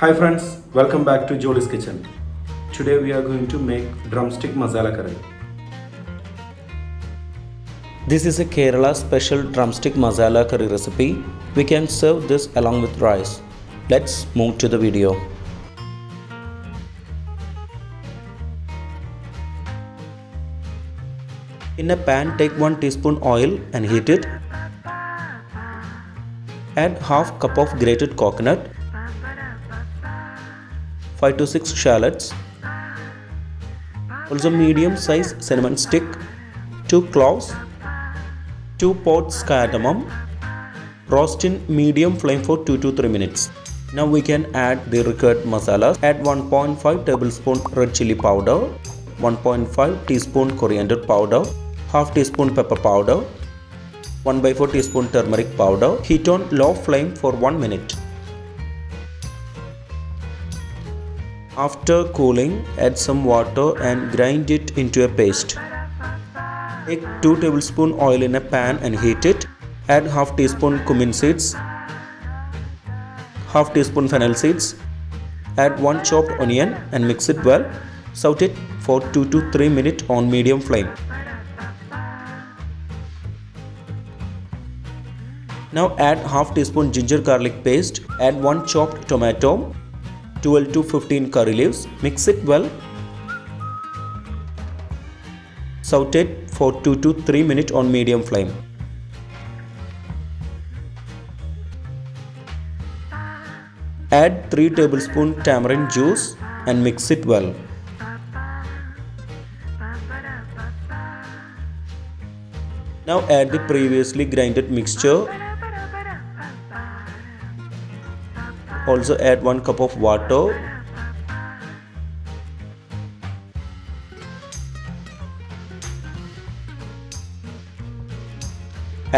Hi friends, welcome back to Jolys kitchen. Today we are going to make drumstick masala curry. This is a Kerala special drumstick masala curry recipe. We can serve this along with rice. Let's move to the video. In a pan, take 1 teaspoon oil and heat it. Add half cup of grated coconut, 5 to 6 shallots, also medium size cinnamon stick, 2 cloves, 2 pods cardamom. Roast in medium flame for 2 to 3 minutes. Now we can add the required masalas. Add 1.5 tablespoon red chilli powder, 1.5 teaspoon coriander powder, half teaspoon pepper powder, 1/4 teaspoon turmeric powder. Heat on low flame for 1 minute. After cooling, add some water and grind it into a paste. Take 2 tablespoon oil in a pan and heat it. Add half teaspoon cumin seeds, half teaspoon fennel seeds. Add 1 chopped onion and mix it well. Saute it for 2 to 3 minutes on medium flame. Now add half teaspoon ginger garlic paste. Add 1 chopped tomato, 12 to 15 curry leaves. Mix it well. Saute it for 2 to 3 minutes on medium flame. Add 3 tablespoons tamarind juice and mix it well. Now add the previously grinded mixture. Also add 1 cup of water.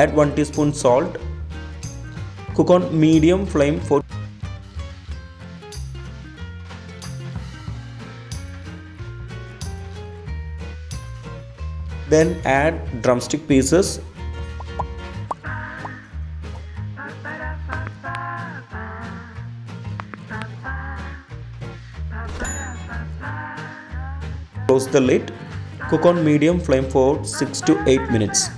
Add 1 teaspoon salt. Cook on medium flame for then add drumstick pieces. Close the lid. Cook on medium flame for 6 to 8 minutes.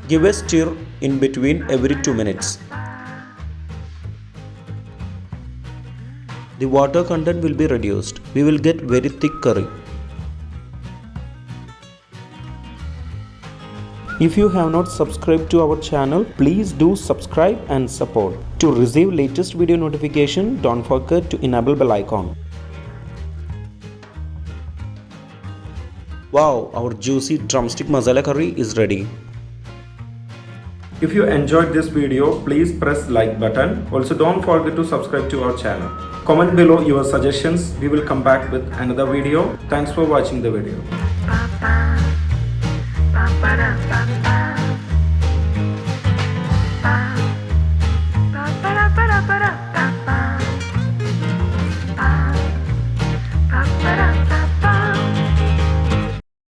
Give a stir in between every 2 minutes. The water content will be reduced. We will get very thick curry. If you have not subscribed to our channel, please do subscribe and support. To receive latest video notification, don't forget to enable bell icon. Wow, our juicy drumstick masala curry is ready. If you enjoyed this video, please press like button. Also don't forget to subscribe to our channel. Comment below your suggestions. We will come back with another video. Thanks for watching the video.